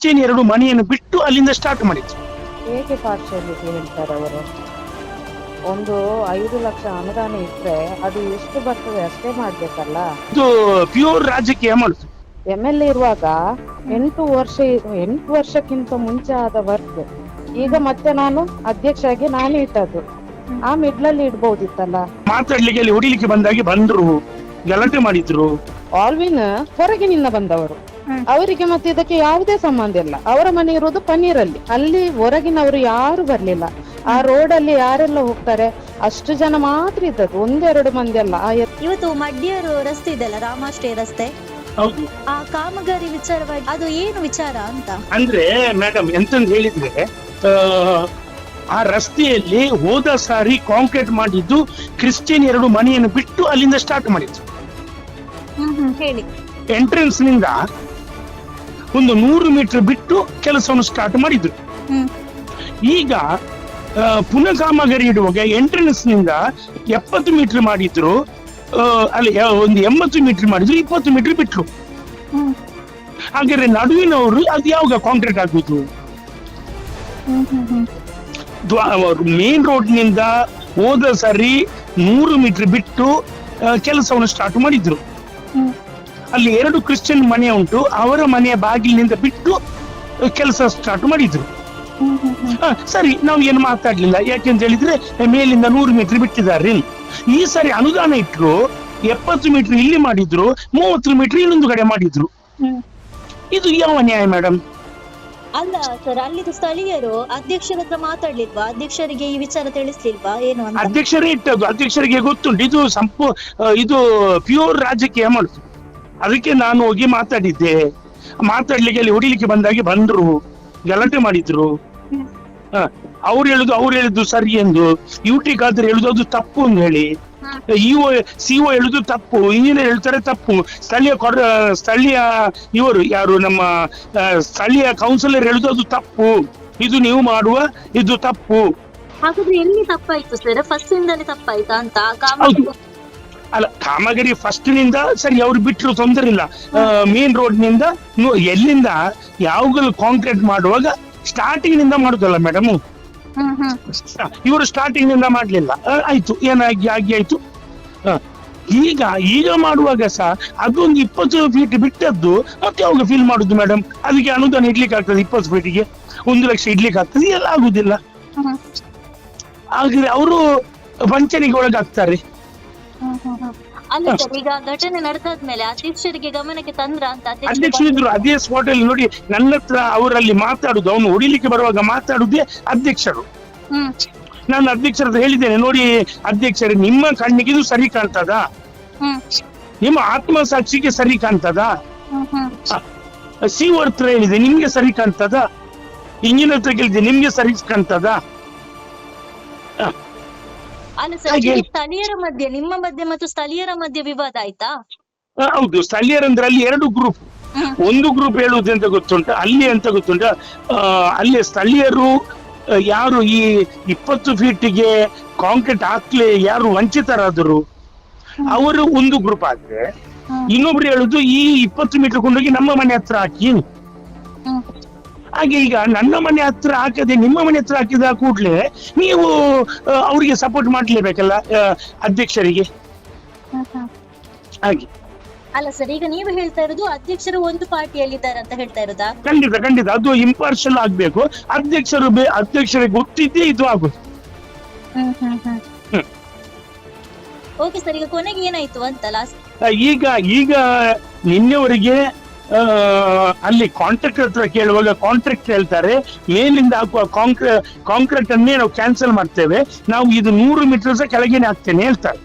Christian 2 ಮನೆಯನ್ನು ಬಿಟ್ಟು ಅಲ್ಲಿಂದ ಸ್ಟಾರ್ಟ್ ಮಾಡಿದ್ರು. ಹೇಗೆ ಪಾರ್ಶಿಯಾಲಿಟಿ ಹೇಳ್ತಾರೆ ಅವರು? ಒಂದು 5 ಲಕ್ಷ ಅನುದಾನ ಇಟ್ರೆ ಅದು ಎಷ್ಟು ಬರ್ತದೆ ಅಷ್ಟೇ ಮಾಡ್ಬೇಕಲ್ಲ. ಇದು ಪ್ಯೂರ್ ರಾಜಕೀಯ ಮಾಡುದು. MLA ಇರುವಾಗ 8 ವರ್ಷಕ್ಕಿಂತ ಮುಂಚೆ ಆದ ವರ್ಕ್ ಈಗ ಮತ್ತೆ ನಾನು ಅಧ್ಯಕ್ಷ ಆಗಿ ನಾನು ಇಟ್ಟದ್ದು. ಆ ಮಿಡ್ಲಲ್ಲಿ ಇಡ್ಬೋದಿತ್ತಲ್ಲ. ಮಾತಾಡ್ಲಿಕ್ಕೆ ಅಲ್ಲಿ ಹೊಡಿಲಿಕ್ಕೆ ಬಂದಾಗಿ ಬಂದ್ರು, ಗಲಾಟೆ ಮಾಡಿದ್ರು. ಆಲ್ವಿನ್ ಹೊರಗಿನಿಂದ ಬಂದವರು, ಅವರಿಗೆ ಮತ್ತೆ ಇದಕ್ಕೆ ಯಾವುದೇ ಸಂಬಂಧ ಇಲ್ಲ. ಅವರ ಮನೆ ಇರೋದು ಪನ್ನೀರಲ್ಲಿ, ಅಲ್ಲಿ ಹೊರಗಿನವರು ಯಾರು ಬರ್ಲಿಲ್ಲ. ಆ ರೋಡ್ ಅಲ್ಲಿ ಯಾರೆಲ್ಲ ಹೋಗ್ತಾರೆ ಅಷ್ಟು ಜನ ಮಾತ್ರ ಇದ್ದದ್ದು, 1-2 ಮಂದಿ ಅಲ್ಲ. ಇವತ್ತು ಮಡ್ಯರು ರಸ್ತೆ ಇದೆಲ್ಲ, ರಾಮಾಶ್ರಯ ರಸ್ತೆ, ಹೌದು. ಆ ಕಾಮಗಾರಿ ವಿಚಾರವಾಗಿ ಅದು ಏನು ವಿಚಾರ ಅಂತ ಅಂದ್ರೆ ಮೇಡಮ್ ಎಂತಂದ್ ಹೇಳಿದ್ರೆ, ಆ ರಸ್ತೆಯಲ್ಲಿ ಹೋದ ಸಾರಿ ಕಾಂಕ್ರೀಟ್ ಮಾಡಿದ್ದು ಕ್ರಿಶ್ಚಿಯನ್ 2 ಮನೆಯನ್ನು ಬಿಟ್ಟು ಅಲ್ಲಿಂದ ಸ್ಟಾರ್ಟ್ ಮಾಡಿದ್ರು. ಹೇಳಿ. ಎಂಟ್ರೆನ್ಸ್ ನಿಂದ ಒಂದು 100 ಮೀಟರ್ ಬಿಟ್ಟು ಕೆಲಸವನ್ನು ಸ್ಟಾರ್ಟ್ ಮಾಡಿದ್ರು. ಈಗ ಪುನಃ ಕಾಮಗಾರಿ ಇಡುವಾಗ ಎಂಟ್ರೆನ್ಸ್ ನಿಂದ 70 ಮೀಟರ್ ಮಾಡಿದ್ರು, ಅಲ್ಲಿ ಒಂದು 80 ಮೀಟರ್ ಮಾಡಿದ್ರು, 20 ಮೀಟರ್ ಬಿಟ್ರು. ಹಾಗಾದ್ರೆ ನಡುವಿನವರು ಅದು ಯಾವಾಗ ಕಾಂಕ್ರೀಟ್ ಆಗುದು? ಮೇನ್ ರೋಡ್ ನಿಂದ ಹೋದ ಸರಿ 100 ಮೀಟರ್ ಬಿಟ್ಟು ಕೆಲಸವನ್ನು ಸ್ಟಾರ್ಟ್ ಮಾಡಿದ್ರು. ಅಲ್ಲಿ 2 ಕ್ರಿಶ್ಚಿಯನ್ ಮನೆ ಉಂಟು, ಅವರ ಮನೆಯ ಬಾಗಿಲಿನಿಂದ ಬಿಟ್ಟು ಕೆಲಸ ಸ್ಟಾರ್ಟ್ ಮಾಡಿದ್ರು. ಸರಿ, ನಾವು ಏನು ಮಾತಾಡ್ಲಿಲ್ಲ. ಯಾಕೆಂತ ಹೇಳಿದ್ರೆ ಮೇಲಿಂದ 100 ಮೀಟರ್ ಬಿಟ್ಟಿದ್ದಾರೆ. ಈ ಸಾರಿ ಅನುದಾನ ಇಟ್ರು, 70 ಮೀಟರ್ ಇಲ್ಲಿ ಮಾಡಿದ್ರು, 30 ಮೀಟರ್ ಇನ್ನೊಂದು ಕಡೆ ಮಾಡಿದ್ರು. ಇದು ಯಾವ ನ್ಯಾಯ ಮೇಡಮ್? ಅಲ್ಲ ಸರ್, ಅಲ್ಲಿದ್ದು ಸ್ಥಳೀಯರು ಅಧ್ಯಕ್ಷರ ಹತ್ರ ಮಾತಾಡ್ಲಿಲ್ವಾ? ಅಧ್ಯಕ್ಷರಿಗೆ ಈ ವಿಚಾರ ತಿಳಿಸ್ಲಿಲ್ವಾ ಏನು ಅಂತ? ಅಧ್ಯಕ್ಷರೇ ಇಟ್ಟದ್ದು, ಅಧ್ಯಕ್ಷರಿಗೆ ಗೊತ್ತುಂಟು. ಇದು ಪ್ಯೂರ್ ರಾಜಕೀಯ ಮಾಡುದು. ಅದಕ್ಕೆ ನಾನು ಹೋಗಿ ಮಾತಾಡಿದ್ದೆ. ಮಾತಾಡ್ಲಿಕ್ಕೆ ಅಲ್ಲಿ ಹೊಡಿಲಿಕ್ಕೆ ಬಂದಾಗಿ ಬಂದ್ರು, ಗಲಾಟೆ ಮಾಡಿದ್ರು. ಅವ್ರು ಹೇಳಿದ್ದು ಸರಿ ಎಂದು, ಯುಟಿ ಖಾದರ್ ಹೇಳುದು ಅದು ತಪ್ಪು ಅಂತ ಹೇಳಿ, CO ಹೇಳುದು ತಪ್ಪು, ಇಂಜಿನಿಯರ್ ಹೇಳ್ತಾರೆ ತಪ್ಪು, ಸ್ಥಳೀಯ ಇವರು ಯಾರು ನಮ್ಮ ಸ್ಥಳೀಯ ಕೌನ್ಸಿಲರ್ ಹೇಳುದು ಅದು ತಪ್ಪು, ಇದು ನೀವು ಮಾಡುವ ಇದು ತಪ್ಪು. ಹಾಗಾದ್ರೆ ಎಲ್ಲಿ ತಪ್ಪಾಯ್ತು ಸರ್? ಫಸ್ಟ್ ಇಂದಲೇ ತಪ್ಪಾಯ್ತಾ ಅಂತ? ಅಲ್ಲ, ಕಾಮಗಾರಿ ಫಸ್ಟ್ ನಿಂದ ಸರಿ, ಅವ್ರು ಬಿಟ್ಟರು ತೊಂದರೆ ಇಲ್ಲ. ಮೇನ್ ರೋಡ್ ನಿಂದ ಎಲ್ಲಿಂದ ಯಾವಾಗಲೂ ಕಾಂಕ್ರೀಟ್ ಮಾಡುವಾಗ ಸ್ಟಾರ್ಟಿಂಗ್ ನಿಂದ ಮಾಡುದಲ್ಲ ಮೇಡಮ್. ಇವರು ಸ್ಟಾರ್ಟಿಂಗ್ ನಿಂದ ಮಾಡ್ಲಿಲ್ಲ, ಆಯ್ತು, ಏನಾಗಿ ಆಯ್ತು. ಈಗ ಮಾಡುವಾಗ ಸಹ ಅದೊಂದು 20 ಫೀಟ್ ಬಿಟ್ಟದ್ದು ಮತ್ತೆ ಯಾವಾಗ ಫಿಲ್ ಮಾಡುದು ಮೇಡಮ್? ಅದಕ್ಕೆ ಅನುದಾನ ಇಡ್ಲಿಕ್ಕೆ ಆಗ್ತದೆ? 20 ಫೀಟಿಗೆ 1 ಲಕ್ಷ ಇಡ್ಲಿಕ್ಕೆ ಆಗ್ತದೆ? ಎಲ್ಲ ಆಗುದಿಲ್ಲ. ಹಾಗೆ ಅವರು ವಂಚನೆಗೆ ಒಳಗಾಗ್ತಾರೆ. ಅಲ್ಲ ಸರ್, ಈಗ ಘಟನೆ ನಡೆದಾದ್ಮೇಲೆ ಅಧ್ಯಕ್ಷರಿಗೆ ಗಮನಕ್ಕೆ ತಂದ್ರ ಅಂತ? ಅಧ್ಯಕ್ಷರಿದ್ರು ಅದೇ ಸ್ಪಾಟ್ ಅಲ್ಲಿ. ನೋಡಿ, ನನ್ನ ಹತ್ರ ಅವರಲ್ಲಿ ಮಾತಾಡುದು, ಅವನು ಹೊಡಿಲಿಕ್ಕೆ ಬರುವಾಗ ಮಾತಾಡುದೇ ಅಧ್ಯಕ್ಷರು. ನಾನು ಅಧ್ಯಕ್ಷರ ಹತ್ರ ಹೇಳಿದ್ದೇನೆ, ನೋಡಿ ಅಧ್ಯಕ್ಷರೇ, ನಿಮ್ಮ ಕಣ್ಣಿಗೆ ಇದು ಸರಿ ಕಾಣ್ತದ? ನಿಮ್ಮ ಆತ್ಮಸಾಕ್ಷಿಗೆ ಸರಿ ಕಾಣ್ತದ? CO ಹತ್ರ ಹೇಳಿದೆ, ನಿಮ್ಗೆ ಸರಿ ಕಾಣ್ತದ? ಇಂಜಿನಿಯರ್ ಹತ್ರ ಕೇಳಿದೆ, ನಿಮ್ಗೆ ಸರಿ ಕಾಣ್ತದ? ಅಲ್ಲ ಸರ್, ಸ್ಥಳೀಯರ ಮಧ್ಯೆ, ನಿಮ್ಮ ಮಧ್ಯೆ ಮತ್ತು ಸ್ಥಳೀಯರ ಮಧ್ಯೆ ವಿವಾದ ಆಯ್ತಾ? ಹೌದು, ಸ್ಥಳೀಯರಂದ್ರೆ ಅಲ್ಲಿ 2 ಗ್ರೂಪ್. ಒಂದು ಗ್ರೂಪ್ ಹೇಳುವುದು ಅಂತ ಗೊತ್ತುಂಟ, ಅಲ್ಲಿ ಅಂತ ಗೊತ್ತುಂಟ, ಅಲ್ಲಿ ಸ್ಥಳೀಯರು ಯಾರು ಈ 20 ಫೀಟಿಗೆ ಕಾಂಕ್ರೀಟ್ ಹಾಕ್ಲಿ ಯಾರು ವಂಚಿತರಾದರು ಅವರು ಒಂದು ಗ್ರೂಪ್ ಆದ್ರೆ, ಇನ್ನೊಬ್ರು ಹೇಳುದು ಈ 20 ಮೀಟರ್ ಕೊಂಡೋಗಿ ನಮ್ಮ ಮನೆ ಹತ್ರ ಹಾಕಿ. ಹಾಗೆ ಈಗ ನನ್ನ ಮನೆ ಹತ್ರ ಹಾಕದೆ ನಿಮ್ಮ ಮನೆ ಹತ್ರ ಹಾಕಿದ ಕೂಡ್ಲೆ ನೀವು ಅವ್ರಿಗೆ ಸಪೋರ್ಟ್ ಮಾಡ್ಲೇಬೇಕಲ್ಲ, ಅಧ್ಯಕ್ಷರಿಗೆ. ಹಾಗೆ ಅಲ್ಲ ಸರ್, ಈಗ ನೀವು ಹೇಳ್ತಾ ಇರೋದು ಅಧ್ಯಕ್ಷರು ಒಂದು ಪಾರ್ಟಿಯಲ್ಲಿದ್ದಾರೆ ಅಂತ ಹೇಳ್ತಾ ಇರೋದಾ? ಖಂಡಿತ ಅದು ಇಂಪಾರ್ಷಲ್ ಆಗ್ಬೇಕು. ಅಧ್ಯಕ್ಷರಿಗೆ ಗೊತ್ತಿದ್ದೇ ಇದು ಆಗುದು. ಓಕೆ ಸರ್, ಈಗ ಕೊನೆಗೆ ಏನಾಯ್ತು ಅಂತ ಲಾಸ್ಟ್? ಈಗ ನಿನ್ನೆವರೆಗೆ ಅಲ್ಲಿ ಕಾಂಟ್ರಾಕ್ಟರ್ ಹತ್ರ ಕೇಳುವಾಗ ಕಾಂಟ್ರಾಕ್ಟ್ ಹೇಳ್ತಾರೆ, ಮೇಲಿಂದ ಹಾಕುವ ಕಾಂಕ್ರೀಟ್ ಅನ್ನೇ ನಾವು ಕ್ಯಾನ್ಸಲ್ ಮಾಡ್ತೇವೆ, ನಾವು ಇದು 100 ಮೀಟರ್ ಕೆಳಗೇನೆ ಹಾಕ್ತೇನೆ ಹೇಳ್ತಾರೆ.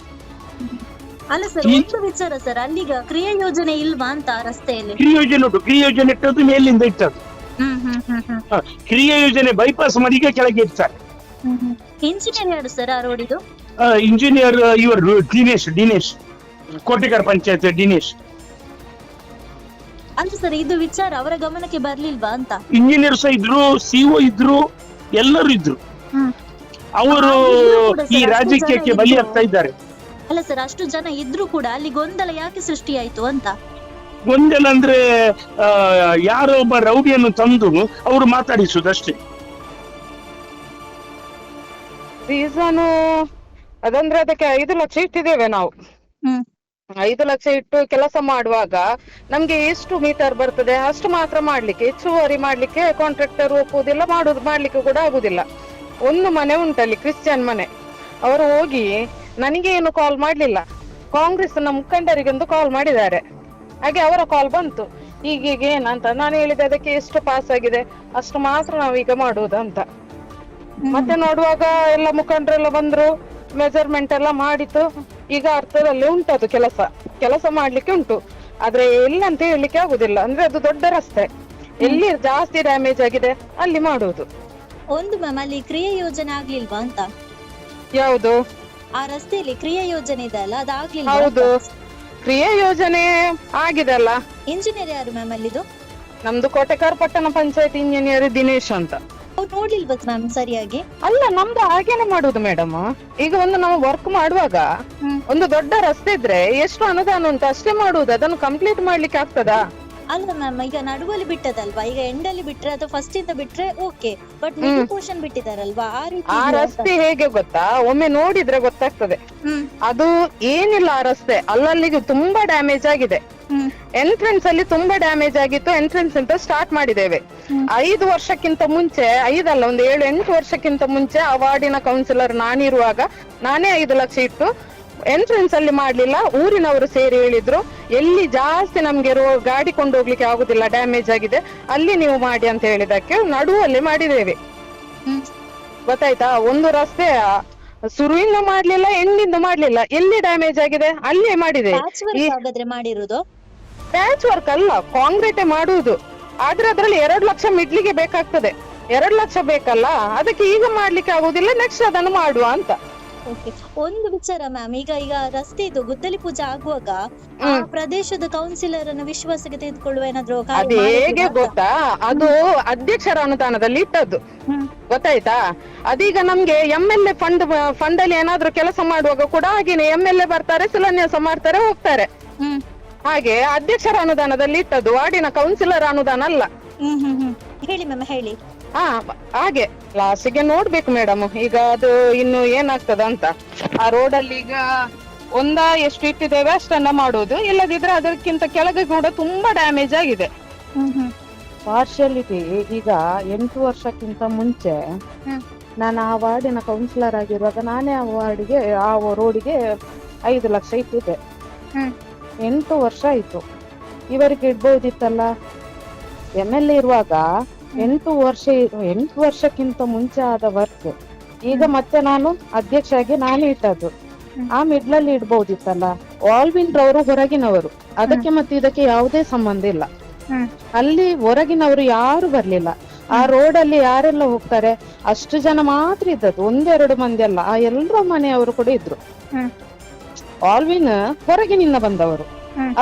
ಅಲ್ಲ ಸರ್, ಒಂದು ವಿಚಾರ ಸರ್, ಅಲ್ಲಿಗ ಕ್ರಿಯಾ ಯೋಜನೆ ಇಲ್ವಾ ಅಂತ ರಸ್ತೆಯಲ್ಲಿ? ಕ್ರಿಯಾ ಯೋಜನೆ ಇಟ್ಟದ್ದು ಮೇಲಿಂದ ಇಟ್ಟದ್ದು. ಕ್ರಿಯಾ ಯೋಜನೆ ಬೈಪಾಸ್ ಮಾಡಿ ಈಗ ಕೆಳಗೆ ಇಡ್ತಾರೆ. ಇಂಜಿನಿಯರ್ ಯಾರು ಸರ್ ಆ ರೋಡಿದು? ಇಂಜಿನಿಯರ್ ಇವರು ದಿನೇಶ್ ಕೋಟೆಕರ್ ಪಂಚಾಯತ್ ದಿನೇಶ್. ಅಲ್ಲ ಸರ್, ಇದು ವಿಚಾರ ಅವರ ಗಮನಕ್ಕೆ ಬರ್ಲಿಲ್ವಾ ಅಂತ? ಇಂಜಿನಿಯರ್ ಸಹ ಇದ್ರು, CO ಇದ್ರು, ಎಲ್ಲರೂ ಇದ್ರು. ಅವರು ಈ ರಾಜಕೀಯಕ್ಕೆ ಬಲಿಯಾಗ್ತಾ ಇದ್ದಾರೆ. ಅಲ್ಲ ಸರ್, ಅಷ್ಟು ಜನ ಇದ್ರು ಕೂಡ ಅಲ್ಲಿ ಗೊಂದಲ ಯಾಕೆ ಸೃಷ್ಟಿಯಾಯ್ತು ಅಂತ? ಗೊಂದಲ ಅಂದ್ರೆ ಯಾರೋ ಒಬ್ಬ ರೌಡಿಯನ್ನು ತಂದು ಅವರು ಮಾತಾಡಿಸುದಷ್ಟೇ. ರೀಸನ್ ಅದಂದ್ರೆ ಅದಕ್ಕೆ 5 ಲಕ್ಷ ಇಟ್ಟಿದ್ದೇವೆ ನಾವು. ಹ್ಮ್ 5 ಲಕ್ಷ ಇಟ್ಟು ಕೆಲಸ ಮಾಡುವಾಗ ನಮ್ಗೆ ಎಷ್ಟು ಮೀಟರ್ ಬರ್ತದೆ ಅಷ್ಟು ಮಾತ್ರ ಮಾಡ್ಲಿಕ್ಕೆ, ಹೆಚ್ಚುವರಿ ಮಾಡ್ಲಿಕ್ಕೆ ಕಾಂಟ್ರಾಕ್ಟರ್ ಒಪ್ಪುವುದಿಲ್ಲ, ಮಾಡ್ಲಿಕ್ಕೆ ಕೂಡ ಆಗುದಿಲ್ಲ. ಒಂದು ಮನೆ ಉಂಟಲ್ಲಿ ಕ್ರಿಶ್ಚಿಯನ್ ಮನೆ, ಅವರು ಹೋಗಿ ನನಗೆ ಏನು ಕಾಲ್ ಮಾಡ್ಲಿಲ್ಲ, ಕಾಂಗ್ರೆಸ್ ನ ಮುಖಂಡರಿಗೊಂದು ಕಾಲ್ ಮಾಡಿದ್ದಾರೆ. ಹಾಗೆ ಅವರ ಕಾಲ್ ಬಂತು, ಹೀಗೆ ಏನಂತ ನಾನು ಹೇಳಿದೆ, ಅದಕ್ಕೆ ಎಷ್ಟು ಪಾಸ್ ಆಗಿದೆ ಅಷ್ಟು ಮಾತ್ರ ನಾವೀಗ ಮಾಡುವುದು ಅಂತ. ಮತ್ತೆ ನೋಡುವಾಗ ಎಲ್ಲ ಮುಖಂಡರೆಲ್ಲ ಬಂದ್ರು, ಮೆಜರ್ಮೆಂಟ್ ಎಲ್ಲ ಮಾಡಿತು. ಈಗ ಅರ್ಥದಲ್ಲಿ ಉಂಟದು ಕೆಲಸ ಮಾಡ್ಲಿಕ್ಕೆ ಉಂಟು, ಆದ್ರೆ ಎಲ್ಲಿ ಅಂತ ಹೇಳಲಿಕ್ಕೆ ಆಗುದಿಲ್ಲ. ಅಂದ್ರೆ ಅದು ದೊಡ್ಡ ರಸ್ತೆ, ಎಲ್ಲಿ ಜಾಸ್ತಿ ಡ್ಯಾಮೇಜ್ ಆಗಿದೆ ಅಲ್ಲಿ ಮಾಡುವುದು. ಒಂದು ಮ್ಯಾಮ್ ಅಲ್ಲಿ ಕ್ರಿಯಾ ಯೋಜನೆ ಆಗ್ಲಿಲ್ವಾ ಅಂತ? ಯಾವುದು? ಆ ರಸ್ತೆಯಲ್ಲಿ ಕ್ರಿಯಾ ಯೋಜನೆ ಇದೆ ಅಲ್ಲ, ಅದಾಗ್ಲಿಲ್ವಾ? ಹೌದು, ಕ್ರಿಯಾ ಯೋಜನೆ ಆಗಿದೆ ಅಲ್ಲ. ಇಂಜಿನಿಯರ್ ಯಾರು ಮ್ಯಾಮ್ ಅಲ್ಲಿದು? ನಮ್ದು ಕೋಟೆಕಾರ್ ಪಟ್ಟಣ ಪಂಚಾಯತ್ ಇಂಜಿನಿಯರ್ ದಿನೇಶ್ ಅಂತ. ಅವ್ರು ನೋಡ್ಲಿಲ್ವಾ ಮ್ಯಾಮ್ ಸರಿಯಾಗಿ? ಅಲ್ಲ, ನಮ್ದು ಹಾಗೇನೆ ಮಾಡುದು ಮೇಡಮ್. ಈಗ ಒಂದು ನಾವು ವರ್ಕ್ ಮಾಡುವಾಗ ಒಂದು ದೊಡ್ಡ ರಸ್ತೆ ಇದ್ರೆ ಎಷ್ಟು ಅನುದಾನ ಉಂಟು ಅಷ್ಟೇ ಮಾಡುದು, ಅದನ್ನು ಕಂಪ್ಲೀಟ್ ಮಾಡ್ಲಿಕ್ಕೆ ಆಗ್ತದಾ? ಅಲ್ಲ ಮ್ಯಾಮ್, ಈಗ ನಡುವಲ್ಲಿ ಬಿಟ್ಟದಲ್ವಾ, ಈಗ ಎಂಡಲ್ಲಿ ಬಿಟ್ರೆ ಅಥವಾ ಫಸ್ಟ್ ಇಂದ ಬಿಟ್ರೆ ಓಕೆ, ಬಟ್ ಮಿಡಲ್ ಪೋರ್ಷನ್ ಬಿಟ್ಟಿದಾರಲ್ವಾ, ಆ ರೀತಿ ಆ ರಸ್ತೆ ಹೇಗೆ ಗೊತ್ತಾ, ಒಮ್ಮೆ ನೋಡಿದ್ರೆ ಗೊತ್ತಾಗ್ತದೆ. ಅದು ಏನಿಲ್ಲ, ಆ ರಸ್ತೆ ಅಲ್ಲಲ್ಲಿಗೆ ತುಂಬಾ ಡ್ಯಾಮೇಜ್ ಆಗಿದೆ. ಎಂಟ್ರೆನ್ಸ್ ಅಲ್ಲಿ ತುಂಬಾ ಡ್ಯಾಮೇಜ್ ಆಗಿತ್ತು. ಎಂಟ್ರೆನ್ಸ್ ಅಂತ ಸ್ಟಾರ್ಟ್ ಮಾಡಿದ್ದೇವೆ 5 ವರ್ಷಕ್ಕಿಂತ ಮುಂಚೆ, 5 ಅಲ್ಲ ಒಂದು 7-8 ವರ್ಷಕ್ಕಿಂತ ಮುಂಚೆ ಆ ವಾರ್ಡಿನ ಕೌನ್ಸಿಲರ್ ನಾನಿರುವಾಗ ನಾನೇ 5 ಲಕ್ಷ ಇಟ್ಟು ಎಂಟ್ರೆನ್ಸ್ ಅಲ್ಲಿ ಮಾಡ್ಲಿಲ್ಲ. ಊರಿನವರು ಸೇರಿ ಹೇಳಿದ್ರು, ಎಲ್ಲಿ ಜಾಸ್ತಿ ನಮ್ಗೆ ಗಾಡಿ ಕೊಂಡೋಗ್ಲಿಕ್ಕೆ ಆಗುದಿಲ್ಲ, ಡ್ಯಾಮೇಜ್ ಆಗಿದೆ, ಅಲ್ಲಿ ನೀವು ಮಾಡಿ ಅಂತ ಹೇಳಿದಕ್ಕೆ ನಡುವಲ್ಲಿ ಮಾಡಿದ್ದೇವೆ. ಗೊತ್ತಾಯ್ತಾ? ಒಂದು ರಸ್ತೆ ಶುರುವಿಂದ ಮಾಡ್ಲಿಲ್ಲ, ಎಂಡಿಂದ ಮಾಡ್ಲಿಲ್ಲ, ಎಲ್ಲಿ ಡ್ಯಾಮೇಜ್ ಆಗಿದೆ ಅಲ್ಲೇ ಮಾಡಿದೆ. ಮಾಡಿರುವುದು ಪ್ಯಾಚ್ ವರ್ಕ್ ಅಲ್ಲ, ಕಾಂಕ್ರೀಟೇ ಮಾಡುವುದು. ಆದ್ರೆ ಅದ್ರಲ್ಲಿ 2 ಲಕ್ಷ ಮಿಡ್ಲಿಗೆ ಬೇಕಾಗ್ತದೆ. 2 ಲಕ್ಷ ಬೇಕಲ್ಲ, ಅದಕ್ಕೆ ಈಗ ಮಾಡ್ಲಿಕ್ಕೆ ಆಗುದಿಲ್ಲ, ನೆಕ್ಸ್ಟ್ ಅದನ್ನು ಮಾಡುವ ಅಂತ. ಒಂದು ವಿಚಾರ ಮ್ಯಾಮ್, ಈಗ ರಸ್ತೆ ಇದು ಗುದ್ದಲಿ ಪೂಜೆ ಆಗುವಾಗ ಆ ಪ್ರದೇಶದ ಕೌನ್ಸಿಲರ್ ಅನ್ನ ವಿಶ್ವಾಸಕ್ಕೆ ತೆಗೆದುಕೊಳ್ಳುವ ಏನಾದ್ರು ಅದು ಹೇಗೆ ಗೊತ್ತಾ, ಅದು ಅಧ್ಯಕ್ಷರ ಅನುದಾನದಲ್ಲಿ ಇಟ್ಟದ್ದು. ಗೊತ್ತಾಯ್ತಾ? ಅದೀಗ ನಮ್ಗೆ MLA ಫಂಡ್ ಅಲ್ಲಿ ಏನಾದ್ರು ಕೆಲಸ ಮಾಡುವಾಗ ಕೂಡ ಹಾಗೇನೆ MLA ಬರ್ತಾರೆ, ಶಿಲಾನ್ಯಾಸ ಮಾಡ್ತಾರೆ, ಹೋಗ್ತಾರೆ. ಹಾಗೆ ಅಧ್ಯಕ್ಷರ ಅನುದಾನದಲ್ಲಿ ಇಟ್ಟದ್ದು, ವಾರ್ಡಿನ ಕೌನ್ಸಿಲರ್ ಅನುದಾನ ಅಲ್ಲ. ಹೇಳಿ ಮ್ಯಾಮ್, ಹೇಳಿ. ಹಾಗೆ ಲಾಸ್ಟಿಗೆ ನೋಡ್ಬೇಕು ಮೇಡಮ್, ಈಗ ಅದು ಇನ್ನು ಏನಾಗ್ತದ ಅಂತ. ಆ ರೋಡ್ ಅಲ್ಲಿ ಈಗ ಎಷ್ಟು ಇಟ್ಟಿದ್ದೇವೆ ಅಷ್ಟನ್ನ ಮಾಡುವುದು, ಇಲ್ಲದಿದ್ರೆ ಅದಕ್ಕಿಂತ ಕೆಳಗೆ ಕೂಡ ತುಂಬಾ ಡ್ಯಾಮೇಜ್ ಆಗಿದೆ. ಪಾರ್ಶಿಯಾಲಿಟಿ ಈಗ 8 ವರ್ಷಕ್ಕಿಂತ ಮುಂಚೆ ನಾನು ಆ ವಾರ್ಡಿನ ಕೌನ್ಸಿಲರ್ ಆಗಿರುವಾಗ ನಾನೇ ಆ ವಾರ್ಡಿಗೆ, ಆ ರೋಡಿಗೆ 5 ಲಕ್ಷ ಇಟ್ಟಿದ್ದೆ. 8 ವರ್ಷ ಆಯ್ತು. ಇವರಿಗೆ ಇಡ್ಬೋದಿತ್ತಲ್ಲ, MLA ಇರುವಾಗ 8 ವರ್ಷಕ್ಕಿಂತ ಮುಂಚೆ ಆದ ವರ್ಕ್ ಈಗ ಮತ್ತೆ ನಾನು ಅಧ್ಯಕ್ಷ ಆಗಿ ನಾನೇ ಇಟ್ಟದ್ದು. ಆ ಮಿಡ್ಲಲ್ಲಿ ಇಡ್ಬೋದಿತ್ತಲ್ಲ. ಆಲ್ವಿನ್ ರವರು ಹೊರಗಿನವರು, ಅದಕ್ಕೆ ಮತ್ತೆ ಇದಕ್ಕೆ ಯಾವುದೇ ಸಂಬಂಧ ಇಲ್ಲ. ಅಲ್ಲಿ ಹೊರಗಿನವರು ಯಾರು ಬರ್ಲಿಲ್ಲ. ಆ ರೋಡ್ ಅಲ್ಲಿ ಯಾರೆಲ್ಲ ಹೋಗ್ತಾರೆ ಅಷ್ಟು ಜನ ಮಾತ್ರ ಇದ್ದದ್ದು, 1-2 ಮಂದಿ ಅಲ್ಲ, ಆ ಎಲ್ಲರ ಮನೆಯವರು ಕೂಡ ಇದ್ರು. ಆಲ್ವಿನ್ ಹೊರಗಿನಿಂದ ಬಂದವರು,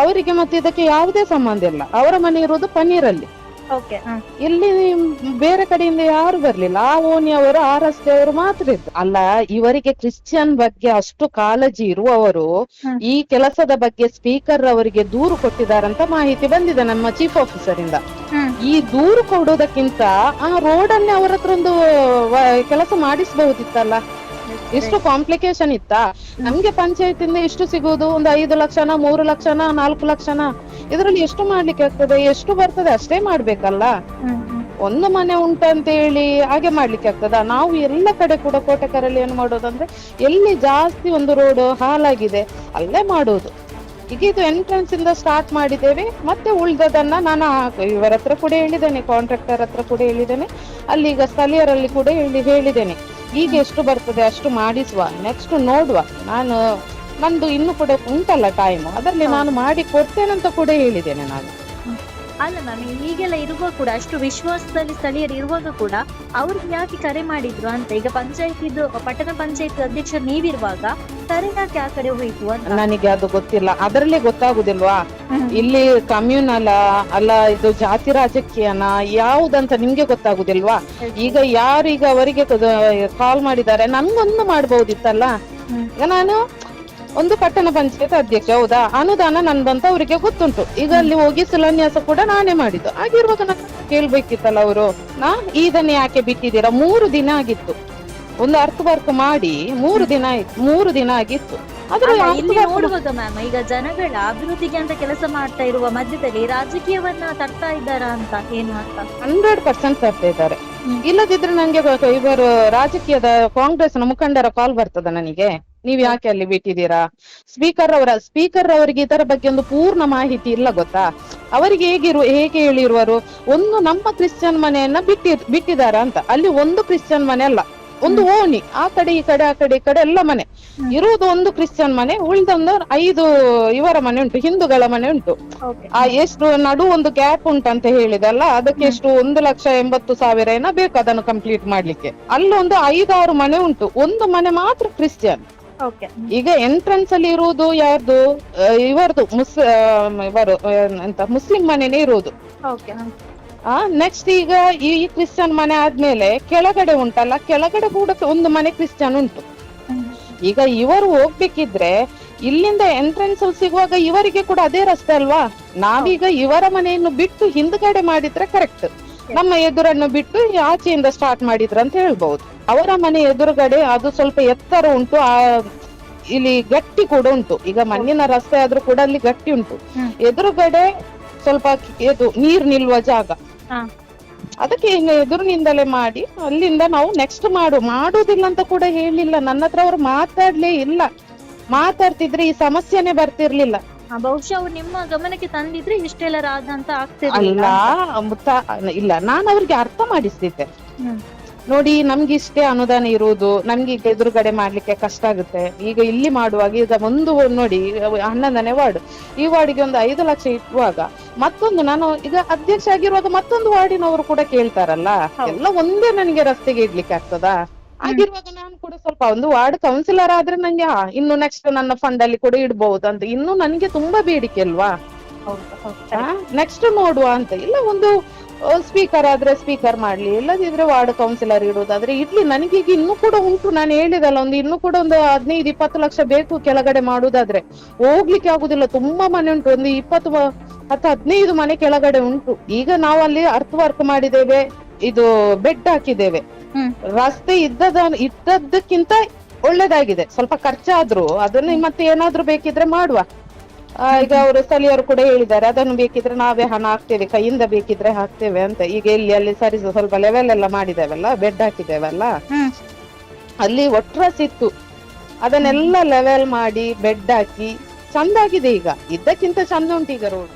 ಅವರಿಗೆ ಮತ್ತೆ ಇದಕ್ಕೆ ಯಾವುದೇ ಸಂಬಂಧ ಇಲ್ಲ. ಅವರ ಮನೆ ಇರುವುದು ಪನ್ನೀರಲ್ಲಿ. ಇಲ್ಲಿ ಬೇರೆ ಕಡೆಯಿಂದ ಯಾರು ಬರ್ಲಿಲ್ಲ. ಆ ಓಣಿಯವರು, ಆ ರಸ್ತೆಯವರು ಮಾತ್ರ ಇದ್ರು. ಅಲ್ಲ, ಇವರಿಗೆ ಕ್ರಿಶ್ಚಿಯನ್ ಬಗ್ಗೆ ಅಷ್ಟು ಕಾಳಜಿ ಇರುವವರು ಈ ಕೆಲಸದ ಬಗ್ಗೆ ಸ್ಪೀಕರ್ ಅವರಿಗೆ ದೂರು ಕೊಟ್ಟಿದ್ದಾರಂತ ಮಾಹಿತಿ ಬಂದಿದೆ ನಮ್ಮ ಚೀಫ್ ಆಫೀಸರ್ ಇಂದ. ಈ ದೂರು ಕೊಡೋದಕ್ಕಿಂತ ಆ ರೋಡ್ ಅನ್ನೇ ಅವರ ಹತ್ರ ಒಂದು ಕೆಲಸ ಮಾಡಿಸಬಹುದಿತ್ತಲ್ಲ. ಇಷ್ಟು ಕಾಂಪ್ಲಿಕೇಶನ್ ಇತ್ತಾ? ನಮ್ಗೆ ಪಂಚಾಯತಿಂದ ಎಷ್ಟು ಸಿಗುವುದು? ಒಂದು 5 ಲಕ್ಷನ, 3 ಲಕ್ಷನ, 4 ಲಕ್ಷನ? ಇದರಲ್ಲಿ ಎಷ್ಟು ಮಾಡ್ಲಿಕ್ಕೆ ಆಗ್ತದೆ? ಎಷ್ಟು ಬರ್ತದೆ ಅಷ್ಟೇ ಮಾಡ್ಬೇಕಲ್ಲ. ಒಂದು ಮನೆ ಉಂಟಂತ ಹೇಳಿ ಹಾಗೆ ಮಾಡ್ಲಿಕ್ಕೆ ಆಗ್ತದ? ನಾವು ಎಲ್ಲ ಕಡೆ ಕೂಡ ಕೋಟೆಕರಲ್ಲಿ ಏನು ಮಾಡೋದಂದ್ರೆ, ಎಲ್ಲಿ ಜಾಸ್ತಿ ಒಂದು ರೋಡ್ ಹಾಳಾಗಿದೆ ಅಲ್ಲೇ ಮಾಡೋದು. ಈಗ ಇದು ಎಂಟ್ರೆನ್ಸ್ ಇಂದ ಸ್ಟಾರ್ಟ್ ಮಾಡಿದ್ದೇವೆ. ಮತ್ತೆ ಉಳಿದದನ್ನ ನಾನು ಇವರ ಹತ್ರ ಕೂಡ ಹೇಳಿದ್ದೇನೆ, ಕಾಂಟ್ರಾಕ್ಟರ್ ಹತ್ರ ಕೂಡ ಹೇಳಿದ್ದೇನೆ, ಅಲ್ಲಿ ಈಗ ಸ್ಥಳೀಯರಲ್ಲಿ ಕೂಡ ಹೇಳಿದ್ದೇನೆ. ಈಗ ಎಷ್ಟು ಬರ್ತದೆ ಅಷ್ಟು ಮಾಡಿಸುವ, ನೆಕ್ಸ್ಟ್ ನೋಡುವ. ನಂದು ಇನ್ನು ಕೂಡ ಉಂಟಲ್ಲ ಟೈಮ್, ಅದರಲ್ಲಿ ನಾನು ಮಾಡಿ ಕೊಡ್ತೇನಂತ ಕೂಡ ಹೇಳಿದ್ದೇನೆ ನಾನು. ಅಲ್ಲ ಮ್ಯಾಮ್, ಈಗೆಲ್ಲ ಇರುವಾಗ ಕೂಡ ಅಷ್ಟು ವಿಶ್ವಾಸದಲ್ಲಿ ಸ್ಥಳೀಯರು ಇರುವಾಗ ಕೂಡ ಅವ್ರಿಗೆ ಯಾಕೆ ಕರೆ ಮಾಡಿದ್ರು ಅಂತ? ಈಗ ಪಂಚಾಯತಿದು ಪಟ್ಟಣ ಪಂಚಾಯತ್ ಅಧ್ಯಕ್ಷರು ನೀವಿರುವಾಗ ಕರೆ ಯಾಕೆ ಆ ಕಡೆ ಹೋಯ್ತು ಅಂತ ನನಗೆ ಅದು ಗೊತ್ತಿಲ್ಲ. ಅದರಲ್ಲೇ ಗೊತ್ತಾಗುದಿಲ್ವಾ ಇಲ್ಲಿ ಕಮ್ಯುನಲ್ ಅಲ್ಲ ಇದು ಜಾತಿ ರಾಜಕೀಯನ ಯಾವುದಂತ ನಿಮ್ಗೆ ಗೊತ್ತಾಗುದಿಲ್ವಾ? ಈಗ ಯಾರೀಗ ಅವರಿಗೆ ಕಾಲ್ ಮಾಡಿದ್ದಾರೆ, ನನ್ಗೊಂದು ಮಾಡ್ಬೋದಿತ್ತಲ್ಲ. ಈಗ ನಾನು ಒಂದು ಪಟ್ಟಣ ಪಂಚಾಯತ್ ಅಧ್ಯಕ್ಷ. ಹೌದಾ, ಅನುದಾನ ನಂದಂತ ಅವರಿಗೆ ಗೊತ್ತುಂಟು. ಈಗ ಅಲ್ಲಿ ಹೋಗಿ ಶಿಲಾನ್ಯಾಸ ಕೂಡ ನಾನೇ ಮಾಡಿದ್ದು. ಆಗಿರುವಾಗ ನನ್ನ ಕೇಳ್ಬೇಕಿತ್ತಲ್ಲ ಅವರು, ಇದನ್ನ ಯಾಕೆ ಬಿಟ್ಟಿದ್ದೀರಾ? 3 ದಿನ ಆಗಿತ್ತು, ಒಂದು ಅರ್ಥ ವರ್ಕ್ ಮಾಡಿ 3 ದಿನ ಆಯ್ತು, 3 ದಿನ ಆಗಿತ್ತು. ಆದ್ರೆ ಅಲ್ಲ, ಇಲ್ಲಿ ನೋಡುವಾಗ ಮ್ಯಾಮ್, ಈಗ ಜನಗಳ ಅಭಿವೃದ್ಧಿಗೆ ಅಂತ ಕೆಲಸ ಮಾಡ್ತಾ ಇರುವ ಮಧ್ಯದಲ್ಲಿ ರಾಜಕೀಯವನ್ನ ತರ್ತಾ ಇದ್ದಾರಾ ಅಂತ ಏನು ಅಂತ? 100% ತರ್ತಾ ಇದ್ದಾರೆ. ಇಲ್ಲದಿದ್ರೆ ನಂಗೆ ಇವರು ರಾಜಕೀಯದ ಕಾಂಗ್ರೆಸ್ ನ ಮುಖಂಡರ ಕಾಲ್ ಬರ್ತದ ನನಗೆ, ನೀವ್ ಯಾಕೆ ಅಲ್ಲಿ ಬಿಟ್ಟಿದ್ದೀರಾ? ಸ್ಪೀಕರ್ ಅವರಿಗೆ ಇದರ ಬಗ್ಗೆ ಒಂದು ಪೂರ್ಣ ಮಾಹಿತಿ ಇಲ್ಲ ಗೊತ್ತಾ? ಅವರಿಗೆ ಹೇಗೆ ಹೇಳಿರುವರು, ಒಂದು ನಮ್ಮ ಕ್ರಿಶ್ಚಿಯನ್ ಮನೆಯನ್ನ ಬಿಟ್ಟಿದಾರ ಅಂತ. ಅಲ್ಲಿ ಒಂದು ಕ್ರಿಶ್ಚಿಯನ್ ಮನೆ ಅಲ್ಲ, ಒಂದು ಓಣಿ, ಆ ಕಡೆ ಈ ಕಡೆ ಎಲ್ಲ ಮನೆ ಇರುವುದು ಒಂದು ಕ್ರಿಶ್ಚಿಯನ್ ಮನೆ, ಉಳಿದೊಂದು 5 ಇವರ ಮನೆ ಉಂಟು, ಹಿಂದೂಗಳ ಮನೆ ಉಂಟು. ಎಷ್ಟು ನಡು ಒಂದು ಗ್ಯಾಪ್ ಉಂಟಂತ ಹೇಳಿದಲ್ಲ, ಅದಕ್ಕೆ ಎಷ್ಟು 1,80,000 ಏನೋ ಬೇಕು ಅದನ್ನು ಕಂಪ್ಲೀಟ್ ಮಾಡ್ಲಿಕ್ಕೆ. ಅಲ್ಲೊಂದು 5-6 ಮನೆ ಉಂಟು, ಒಂದು ಮನೆ ಮಾತ್ರ ಕ್ರಿಶ್ಚಿಯನ್. ಈಗ ಎಂಟ್ರೆನ್ಸ್ ಅಲ್ಲಿ ಇರುವುದು ಯಾರ್ದು? ಇವರದು ಮುಸ್ಲಿಂ ಮನೆನೇ ಇರುವುದು. ನೆಕ್ಸ್ಟ್ ಈಗ ಈ ಕ್ರಿಶ್ಚಿಯನ್ ಮನೆ ಆದ್ಮೇಲೆ ಕೆಳಗಡೆ ಉಂಟಲ್ಲ, ಕೆಳಗಡೆ ಕೂಡ ಒಂದು ಮನೆ ಕ್ರಿಶ್ಚಿಯನ್ ಉಂಟು. ಈಗ ಇವರು ಹೋಗ್ಬೇಕಿದ್ರೆ ಇಲ್ಲಿಂದ ಎಂಟ್ರೆನ್ಸ್ ಸಿಗುವಾಗ ಇವರಿಗೆ ಕೂಡ ಅದೇ ರಸ್ತೆ ಅಲ್ವಾ? ನಾವೀಗ ಇವರ ಮನೆಯನ್ನು ಬಿಟ್ಟು ಹಿಂದ್ಗಡೆ ಮಾಡಿದ್ರೆ ಕರೆಕ್ಟ್, ನಮ್ಮ ಎದುರನ್ನು ಬಿಟ್ಟು ಆಚೆಯಿಂದ ಸ್ಟಾರ್ಟ್ ಮಾಡಿದ್ರ ಅಂತ ಹೇಳ್ಬಹುದು. ಅವರ ಮನೆ ಎದುರುಗಡೆ ಅದು ಸ್ವಲ್ಪ ಎತ್ತರ ಉಂಟು, ಇಲ್ಲಿ ಗಟ್ಟಿ ಕೂಡ ಉಂಟು. ಈಗ ಮಣ್ಣಿನ ರಸ್ತೆ ಆದ್ರೂ ಕೂಡ ಅಲ್ಲಿ ಗಟ್ಟಿ ಉಂಟು. ಎದುರುಗಡೆ ಸ್ವಲ್ಪ ನೀರ್ ನಿಲ್ಲುವ ಜಾಗ, ಅದಕ್ಕೆ ಎದುರಿನಿಂದಲೇ ಮಾಡಿ ಅಲ್ಲಿಂದ ನಾವು ನೆಕ್ಸ್ಟ್ ಮಾಡುವುದಿಲ್ಲ ಅಂತ ಕೂಡ ಹೇಳಿಲ್ಲ. ನನ್ನ ಹತ್ರ ಅವ್ರು ಮಾತಾಡ್ಲೇ ಇಲ್ಲ. ಮಾತಾಡ್ತಿದ್ರೆ ಈ ಸಮಸ್ಯೆನೆ ಬರ್ತಿರ್ಲಿಲ್ಲ. ಬಹುಶಃ ಅವ್ರು ನಿಮ್ಮ ಗಮನಕ್ಕೆ ತಂದಿದ್ರೆ ಇಷ್ಟೆಲ್ಲ ರಾಧ ಅಂತ ಅಲ್ಲ, ಇಲ್ಲ, ನಾನು ಅವ್ರಿಗೆ ಅರ್ಥ ಮಾಡಿಸ್ತಿದ್ದೆ. ನೋಡಿ, ನಮ್ಗೆ ಇಷ್ಟೇ ಅನುದಾನ ಇರುವುದು, ನಮ್ಗೆ ಈಗ ಎದುರುಗಡೆ ಮಾಡ್ಲಿಕ್ಕೆ ಕಷ್ಟ ಆಗುತ್ತೆ. ಈಗ ಇಲ್ಲಿ ಮಾಡುವಾಗ ಈಗ ಒಂದು ನೋಡಿ 11ನೇ ವಾರ್ಡ್, ಈ ವಾರ್ಡಿಗೆ ಒಂದು 5 ಲಕ್ಷ ಇಟ್ಟುವಾಗ ಮತ್ತೊಂದು ನಾನು ಈಗ ಅಧ್ಯಕ್ಷ ಆಗಿರುವಾಗ ಮತ್ತೊಂದು ವಾರ್ಡಿನವರು ಕೂಡ ಕೇಳ್ತಾರಲ್ಲ, ಎಲ್ಲ ಒಂದೇ ನನಗೆ ರಸ್ತೆಗೆ ಇಡ್ಲಿಕ್ಕೆ ಆಗ್ತದಾ? ಆಗಿರುವಾಗ ನಾನು ಕೂಡ ಸ್ವಲ್ಪ ಒಂದು ವಾರ್ಡ್ ಕೌನ್ಸಿಲರ್ ಆದ್ರೆ ನಂಗೆ ಇನ್ನು ನೆಕ್ಸ್ಟ್ ನನ್ನ ಫಂಡ್ ಅಲ್ಲಿ ಕೂಡ ಇಡ್ಬಹುದು ಅಂತ ಇನ್ನು ನನಗೆ ತುಂಬಾ ಬೇಡಿಕೆ ಅಲ್ವಾ? ನೆಕ್ಸ್ಟ್ ನೋಡುವ ಅಂತ. ಇಲ್ಲ, ಒಂದು ಸ್ಪೀಕರ್ ಆದ್ರೆ ಸ್ಪೀಕರ್ ಮಾಡ್ಲಿ, ಇಲ್ಲದಿದ್ರೆ ವಾರ್ಡ್ ಕೌನ್ಸಿಲರ್ ಇಡುವುದಾದ್ರೆ ಇಡ್ಲಿ. ನನಗೆ ಈಗ ಇನ್ನೂ ಕೂಡ ಉಂಟು, ನಾನು ಹೇಳಿದಲ್ಲ, ಇನ್ನೂ ಕೂಡ ಒಂದು 15-20 ಲಕ್ಷ ಬೇಕು ಕೆಳಗಡೆ ಮಾಡುವುದಾದ್ರೆ. ಹೋಗ್ಲಿಕ್ಕೆ ಆಗುದಿಲ್ಲ, ತುಂಬಾ ಮನೆ ಉಂಟು, ಒಂದು 20-15 ಮನೆ ಕೆಳಗಡೆ ಉಂಟು. ಈಗ ನಾವು ಅಲ್ಲಿ ಅರ್ಥ ವರ್ಕ್ ಮಾಡಿದ್ದೇವೆ, ಇದು ಬೆಡ್ ಹಾಕಿದ್ದೇವೆ. ರಸ್ತೆ ಇದ್ದದ್ದಕ್ಕಿಂತ ಒಳ್ಳೇದಾಗಿದೆ. ಸ್ವಲ್ಪ ಖರ್ಚಾದ್ರು ಅದನ್ನ ಮತ್ತೆ ಏನಾದ್ರು ಬೇಕಿದ್ರೆ ಮಾಡುವ. ಈಗ ಅವರು ಸ್ಥಳೀಯರು ಕೂಡ ಹೇಳಿದ್ದಾರೆ, ಅದನ್ನು ಬೇಕಿದ್ರೆ ನಾವೇ ಹಣ ಹಾಕ್ತೇವೆ, ಕೈಯಿಂದ ಬೇಕಿದ್ರೆ ಹಾಕ್ತೇವೆ ಅಂತ. ಈಗ ಇಲ್ಲಿ ಅಲ್ಲಿ ಸರಿ ಸ್ವಲ್ಪ ಲೆವೆಲ್ ಎಲ್ಲ ಮಾಡಿದೇವಲ್ಲ, ಬೆಡ್ ಹಾಕಿದ್ದೇವಲ್ಲ, ಅಲ್ಲಿ ಒಟ್ರಾಸ್ ಇತ್ತು, ಅದನ್ನೆಲ್ಲ ಲೆವೆಲ್ ಮಾಡಿ ಬೆಡ್ ಹಾಕಿ ಚಂದಾಗಿದೆ. ಈಗ ಇದ್ದಕ್ಕಿಂತ ಚಂದ ಉಂಟು ಈಗ ರೋಡ್.